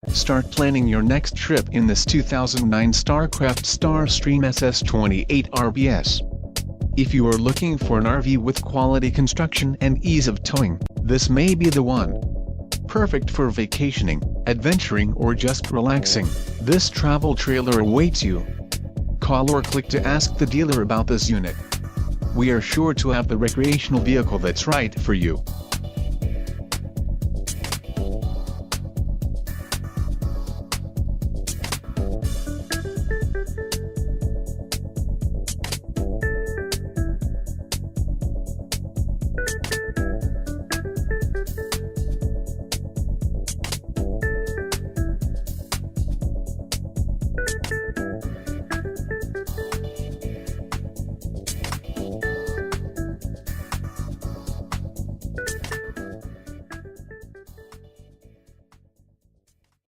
Start planning your next trip in this 2009 Starcraft Starstream SS28 RBS. If you are looking for an RV with quality construction and ease of towing, this may be the one. Perfect for vacationing, adventuring or just relaxing, this travel trailer awaits you. Call or click to ask the dealer about this unit. We are sure to have the recreational vehicle that's right for you.